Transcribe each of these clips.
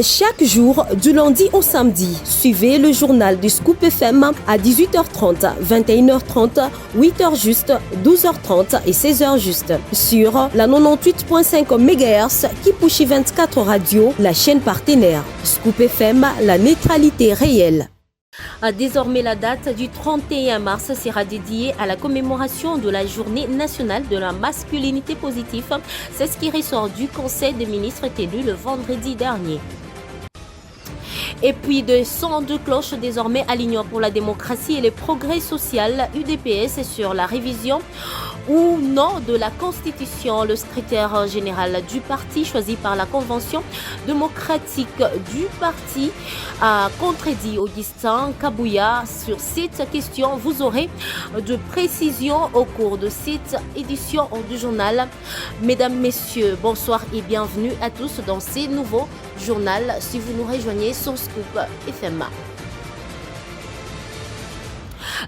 Chaque jour, du lundi au samedi, suivez le journal du Scoop FM à 18h30, 21h30, 8h juste, 12h30 et 16h juste sur la 98.5 MHz Kipushi 24 Radio, la chaîne partenaire. Scoop FM, la neutralité réelle. Désormais, la date du 31 mars sera dédiée à la commémoration de la Journée nationale de la masculinité positive. C'est ce qui ressort du Conseil des ministres tenu le vendredi dernier. Et puis de son de cloche désormais à l'Union pour la démocratie et les progrès sociaux, UDPS, sur la révision ou non de la Constitution. Le secrétaire général du parti choisi par la Convention démocratique du parti a contredit Augustin Kabouya sur cette question. Vous aurez de précisions au cours de cette édition du journal. Mesdames, Messieurs, bonsoir et bienvenue à tous dans ces nouveaux journal si vous nous rejoignez sur Scoop FM.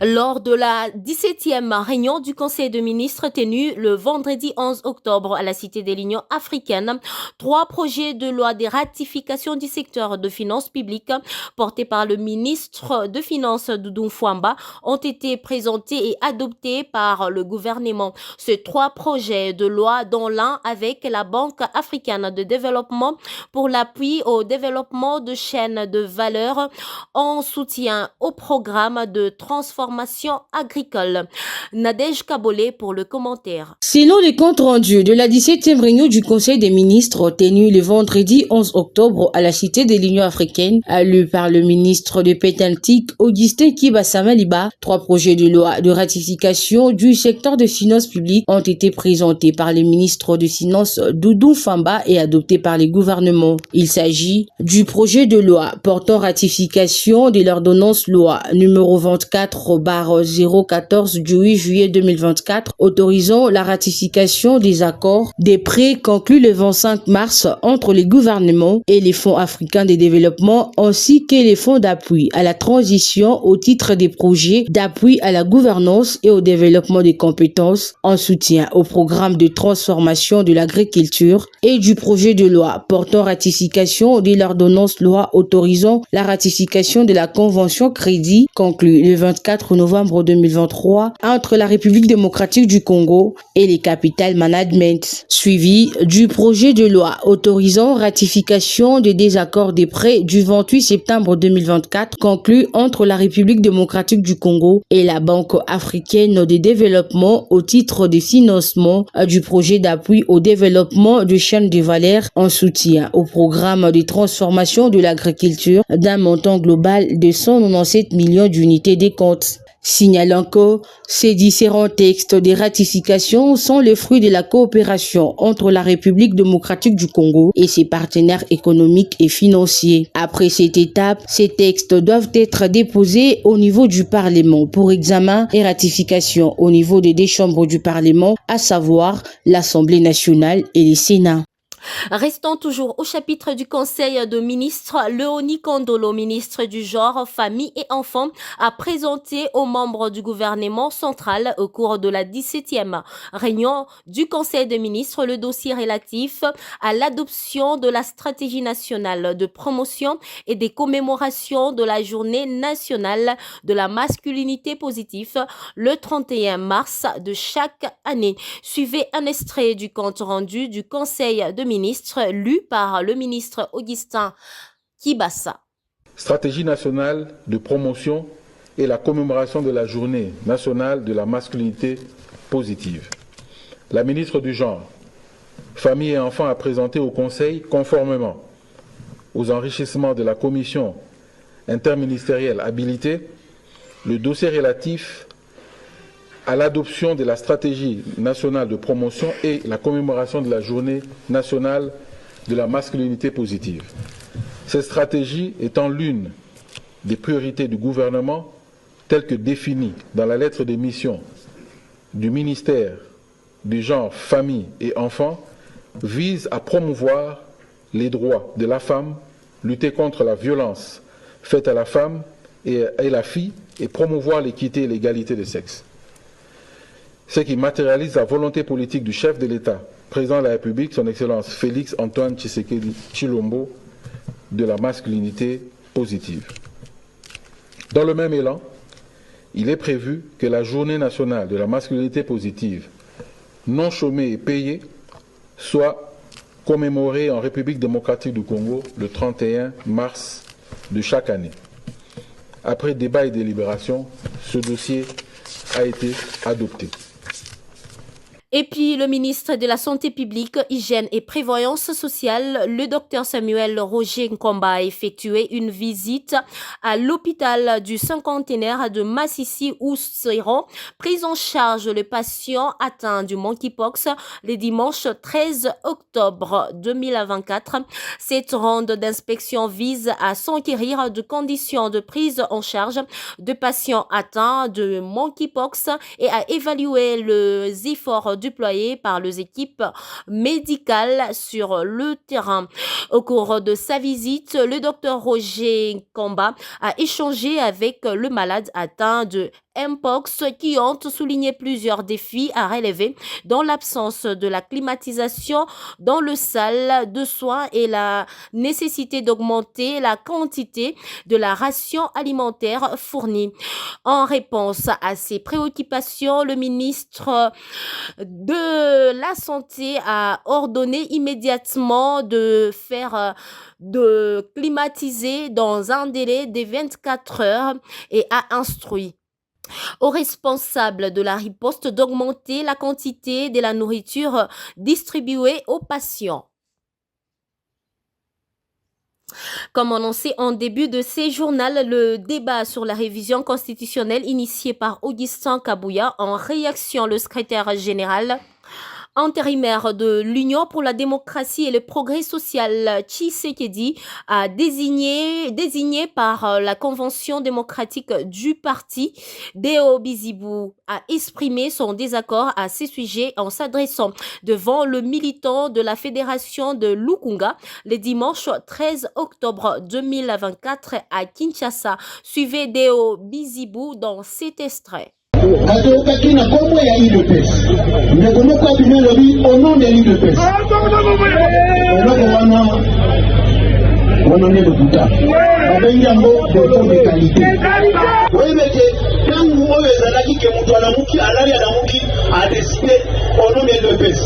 Lors de la 17e réunion du Conseil des ministres tenue le vendredi 11 octobre à la Cité de l'Union africaine, 3 projets de loi de ratification du secteur de finances publiques portés par le ministre de Finances Doudou Fouamba ont été présentés et adoptés par le gouvernement. Ces 3 projets de loi, dont l'un avec la Banque africaine de développement pour l'appui au développement de chaînes de valeur en soutien au programme de transformation agricole. Nadège Kabolé pour le commentaire. Selon les comptes rendus de la 17e réunion du Conseil des ministres tenue le vendredi 11 octobre à la Cité de l'Union africaine, lu par le ministre de Pétantique Augustin Kibasamaliba, 3 projets de loi de ratification du secteur de finances publiques ont été présentés par le ministre de Finances Doudou Fouamba et adoptés par les gouvernements. Il s'agit du projet de loi portant ratification de l'ordonnance loi numéro 24/014 du 8 juillet 2024 autorisant la ratification des accords des prêts conclus le 25 mars entre les gouvernements et les fonds africains de développement ainsi que les fonds d'appui à la transition au titre des projets d'appui à la gouvernance et au développement des compétences en soutien au programme de transformation de l'agriculture et du projet de loi portant ratification de l'ordonnance loi autorisant la ratification de la convention crédit conclue le 24 novembre 2023 entre la République démocratique du Congo et les Capital Management, suivi du projet de loi autorisant ratification des désaccords des prêts du 28 septembre 2024 conclus entre la République démocratique du Congo et la Banque africaine de développement au titre des financements du projet d'appui au développement de chaînes de valeur en soutien au programme de transformation de l'agriculture d'un montant global de 197 millions d'unités des comptes. Signalant que ces différents textes de ratification sont le fruit de la coopération entre la République démocratique du Congo et ses partenaires économiques et financiers. Après cette étape, ces textes doivent être déposés au niveau du Parlement pour examen et ratification au niveau des 2 chambres du Parlement, à savoir l'Assemblée nationale et le Sénat. Restons toujours au chapitre du Conseil de ministres. Léonie Kondolo, ministre du Genre, Famille et Enfants, a présenté aux membres du gouvernement central au cours de la 17e réunion du Conseil des ministres le dossier relatif à l'adoption de la stratégie nationale de promotion et des commémorations de la Journée nationale de la masculinité positive le 31 mars de chaque année. Suivez un extrait du compte rendu du Conseil de ministres lu par le ministre Augustin Kibassa. Stratégie nationale de promotion et la commémoration de la Journée nationale de la masculinité positive. La ministre du Genre, Famille et Enfants a présenté au Conseil, conformément aux enrichissements de la commission interministérielle habilitée, le dossier relatif à l'adoption de la stratégie nationale de promotion et la commémoration de la Journée nationale de la masculinité positive. Cette stratégie étant l'une des priorités du gouvernement telle que définie dans la lettre des missions du ministère du Genre, Famille et Enfants, vise à promouvoir les droits de la femme, lutter contre la violence faite à la femme et la fille et promouvoir l'équité et l'égalité des sexes. Ce qui matérialise la volonté politique du chef de l'État, président de la République, son Excellence Félix Antoine Tshisekedi Tshilombo, de la masculinité positive. Dans le même élan, il est prévu que la journée nationale de la masculinité positive, non chômée et payée, soit commémorée en République démocratique du Congo le 31 mars de chaque année. Après débat et délibération, ce dossier a été adopté. Et puis, le ministre de la Santé publique, Hygiène et Prévoyance sociale, le docteur Samuel Roger Nkomba, a effectué une visite à l'hôpital du cinquantenaire de Massissi où seront pris en charge les patients atteints du monkeypox le dimanche 13 octobre 2024. Cette ronde d'inspection vise à s'enquérir de conditions de prise en charge de patients atteints de monkeypox et à évaluer les efforts déployés par les équipes médicales sur le terrain. Au cours de sa visite, le docteur Roger Nkomba a échangé avec le malade atteint de Mpox qui ont souligné plusieurs défis à relever dans l'absence de la climatisation dans le salle de soins et la nécessité d'augmenter la quantité de la ration alimentaire fournie. En réponse à ces préoccupations, le ministre de la Santé a ordonné immédiatement de climatiser dans un délai de 24 heures et a instruit aux responsables de la riposte d'augmenter la quantité de la nourriture distribuée aux patients. Comme annoncé en début de ce journal, le débat sur la révision constitutionnelle initié par Augustin Kabouya en réaction le secrétaire général intérimaire de l'Union pour la démocratie et le progrès social, Tshisekedi, a désigné par la Convention démocratique du parti, Deo Bizibou, a exprimé son désaccord à ce sujet en s'adressant devant le militant de la Fédération de Lukunga le dimanche 13 octobre 2024 à Kinshasa. Suivez Deo Bizibou dans cet extrait. Azokaki na kombo ya IDPS ndeko moko abimi lobi au nom de l'IDPS wana ne lokuta babengi yango dépôt de qualité oyebeke ntango oyo ezalaki ke moto alamuki alali alamuki adeside au nom de l'IDPS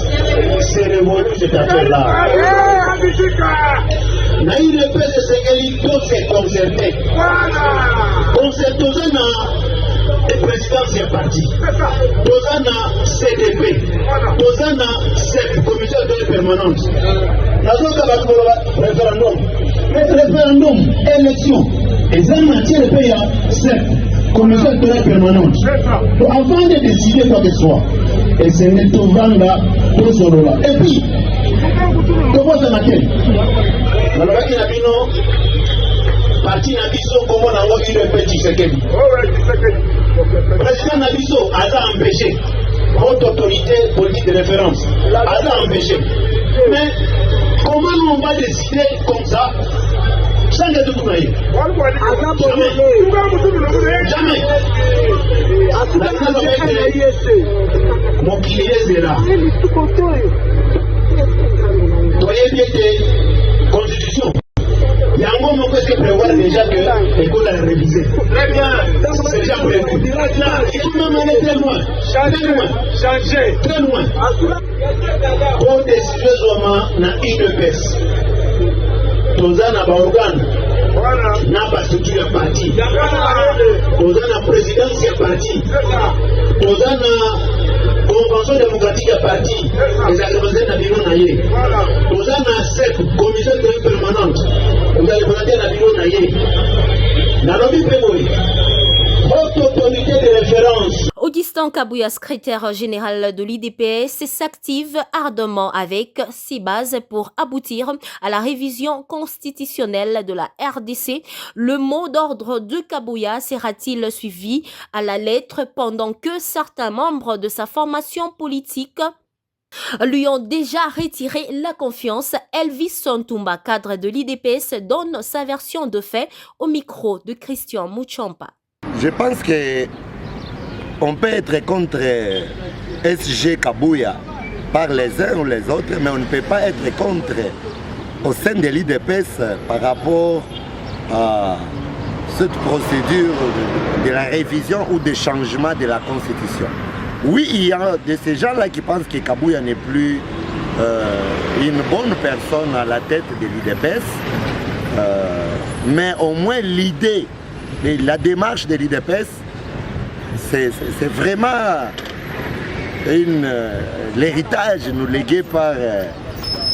c'est révolu cette affaire-là na IDPS esengeli to se concerter concertoza na présidence ya parti toza na CDP toza na CEP commission de permanente nazoka bato koloba référendum élection eza matière pe ya CEP commission de permanente avant de décider quoi que ce soit esenge tovanda tozolola et puis tobosana te nalobaki na bino parti na biso kombo nango UDP Tshisekedi président Nabiso a empêché haute autorité politique de référence a empêché mais comment on va décider comme ça sans que tout aille jamais mon client est là voyez bien que constitution yango moko est prévoir déjà que l'école a révisé. Très bien, c'est déjà prévu. Il faut même aller très loin. Changer. Très loin. Pour décider na IDPS. Toza na ba organe. Na ba structure ya parti. Toza na présidence ya parti. Toza na convention démocratique ya parti. Les activités na biro na ye. Toza na CEP, commission de permanente. Vous allez présenter la vidéo naïe. Haute autorité de référence. Augustin Kabouya, secrétaire général de l'IDPS, s'active ardemment avec ses bases pour aboutir à la révision constitutionnelle de la RDC. Le mot d'ordre de Kabouya sera-t-il suivi à la lettre pendant que certains membres de sa formation politique lui ont déjà retiré la confiance? Elvis Sontumba, cadre de l'IDPS, donne sa version de fait au micro de Christian Muchompa. Je pense que on peut être contre SG Kabouya par les uns ou les autres, mais on ne peut pas être contre au sein de l'IDPS par rapport à cette procédure de la révision ou de changement de la Constitution. Oui, il y a de ces gens-là qui pensent que Kabouya n'est plus une bonne personne à la tête de l'IDPS, mais au moins l'idée, la démarche de l'IDPS, c'est vraiment l'héritage nous légué par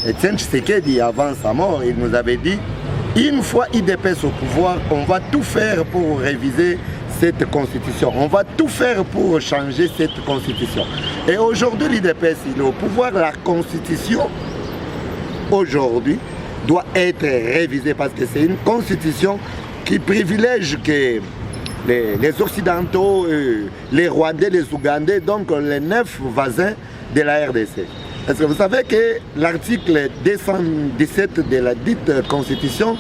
Etienne Tshisekedi avant sa mort. Il nous avait dit, une fois IDPS au pouvoir, on va tout faire pour réviser cette constitution. On va tout faire pour changer cette constitution. Et aujourd'hui, l'IDPS, il est au pouvoir. La constitution, aujourd'hui, doit être révisée parce que c'est une constitution qui privilège que les Occidentaux, les Rwandais, les Ougandais, donc les 9 voisins de la RDC. Est-ce que vous savez que l'article 217 de la dite constitution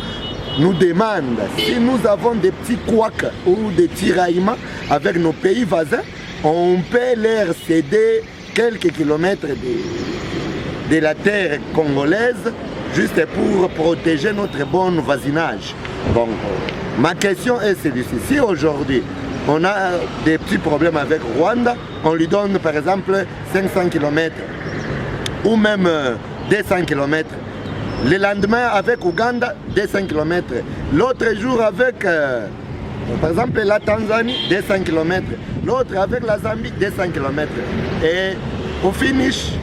nous demande, si nous avons des petits couacs ou des tiraillements avec nos pays voisins, on peut leur céder quelques kilomètres de la terre congolaise juste pour protéger notre bon voisinage. Donc, ma question est celle-ci. Si aujourd'hui, on a des petits problèmes avec Rwanda, on lui donne par exemple 500 km ou même 200 km. Le lendemain avec Ouganda, 200 km. L'autre jour avec, par exemple, la Tanzanie, 200 km. L'autre avec la Zambie, 200 km. Et au finish,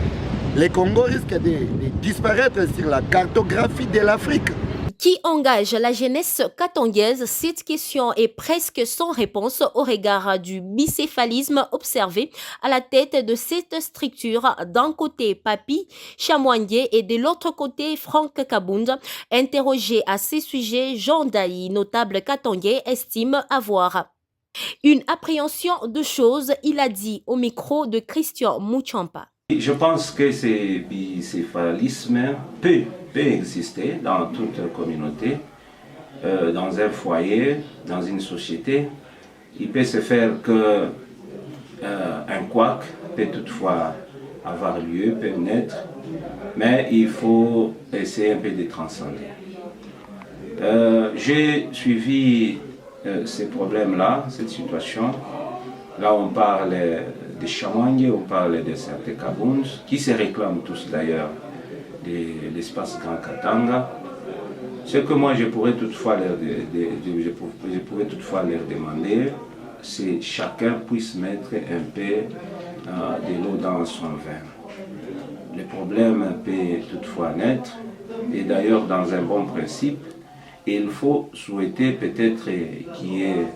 le Congo risque de disparaître sur la cartographie de l'Afrique. Qui engage la jeunesse katangaise? Cette question est presque sans réponse au regard du bicéphalisme observé à la tête de cette structure. D'un côté, Papi Chamouangué et de l'autre côté, Franck Kabound. Interrogé à ces sujets, Jean Daï, notable katangais, estime avoir une appréhension de choses. Il a dit au micro de Christian Mouchampa. Je pense que ce bicéphalisme peut exister dans toute communauté, dans un foyer, dans une société. Il peut se faire que un couac peut toutefois avoir lieu, peut naître, mais il faut essayer un peu de transcender. J'ai suivi ces problèmes-là, cette situation. Là, on parle des Chamouangué, on parle de certains Kabound, qui se réclament tous d'ailleurs de l'espace Grand Katanga. Ce que moi je pourrais toutefois leur demander, c'est que chacun puisse mettre un peu de l'eau dans son vin. Le problème peut toutefois naître, et d'ailleurs dans un bon principe, il faut souhaiter peut-être qu'il y ait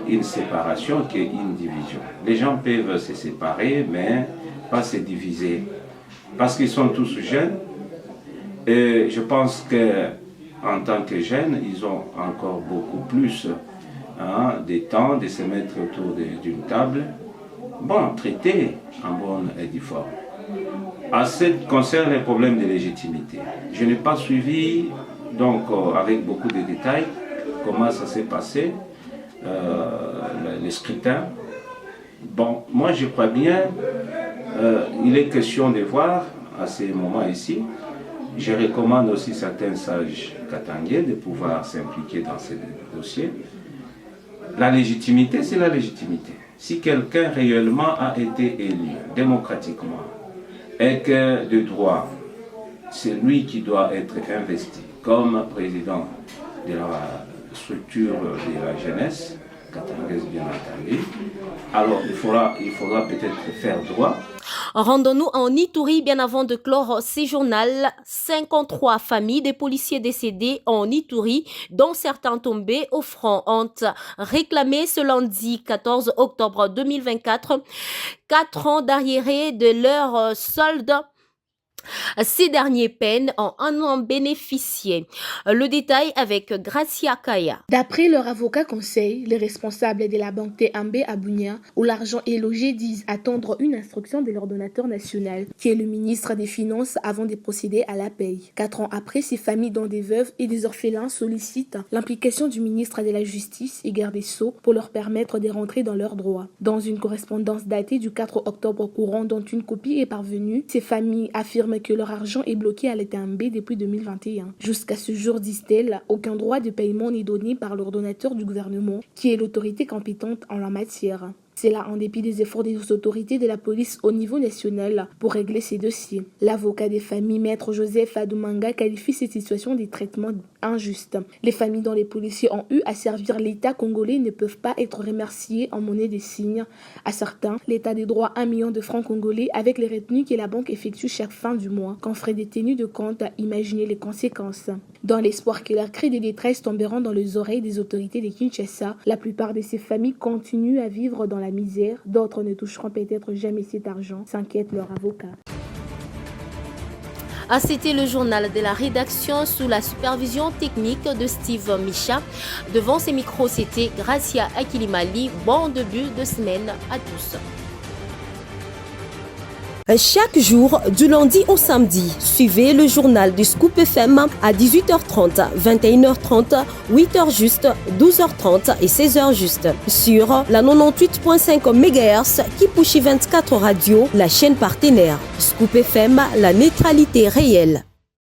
une séparation, qu'il y ait une division. Les gens peuvent se séparer, mais pas se diviser. Parce qu'ils sont tous jeunes, et je pense qu'en tant que jeunes, ils ont encore beaucoup plus de temps de se mettre autour d'une table. Bon, traiter en bonne et due forme. À ce qui concerne les problèmes de légitimité, je n'ai pas suivi donc avec beaucoup de détails comment ça s'est passé, les scrutins. Bon, moi je crois bien, il est question de voir à ces moments ici. Je recommande aussi certains sages katangais de pouvoir s'impliquer dans ces dossiers. La légitimité, c'est la légitimité. Si quelqu'un réellement a été élu démocratiquement et que de droit, c'est lui qui doit être investi comme président de la structure de la jeunesse, katangaise bien entendu, alors il faudra peut-être faire droit. Rendons-nous en Ituri bien avant de clore ces journaux. 53 familles de policiers décédés en Ituri, dont certains tombés au front, ont réclamé ce lundi 14 octobre 2024 4 ans d'arriérés de leur solde. Ces derniers peinent à en bénéficier. Le détail avec Gracia Kaya. D'après leur avocat conseil, les responsables de la banque TMB à Bunia, où l'argent est logé, disent attendre une instruction de l'ordonnateur national, qui est le ministre des Finances, avant de procéder à la paye. 4 ans après, ces familles dont des veuves et des orphelins sollicitent l'implication du ministre de la Justice et garde des Sceaux pour leur permettre de rentrer dans leurs droits. Dans une correspondance datée du 4 octobre courant dont une copie est parvenue, ces familles affirment affirment que leur argent est bloqué à l'État MB depuis 2021. Jusqu'à ce jour, disent-elles, aucun droit de paiement n'est donné par l'ordonnateur du gouvernement, qui est l'autorité compétente en la matière. C'est là en dépit des efforts des autorités de la police au niveau national pour régler ces dossiers. L'avocat des familles, Maître Joseph Adoumanga, qualifie cette situation de traitement injuste. Les familles dont les policiers ont eu à servir l'État congolais ne peuvent pas être remerciées en monnaie des signes. À certains, l'État des droits 1 million de francs congolais avec les retenues que la banque effectue chaque fin du mois, qu'en frais de tenue de compte à imaginer les conséquences. Dans l'espoir que leurs cris de détresse tomberont dans les oreilles des autorités de Kinshasa, la plupart de ces familles continuent à vivre dans la misère, d'autres ne toucheront peut-être jamais cet argent, s'inquiète leur avocat. C'était le journal de la rédaction sous la supervision technique de Steve Micha. Devant ces micros, c'était Gracia Akilimali. Bon début de semaine à tous. Chaque jour, du lundi au samedi, suivez le journal du Scoop FM à 18h30, 21h30, 8h juste, 12h30 et 16h juste sur la 98.5 MHz Kipushi 24 Radio, la chaîne partenaire. Scoop FM, la neutralité réelle.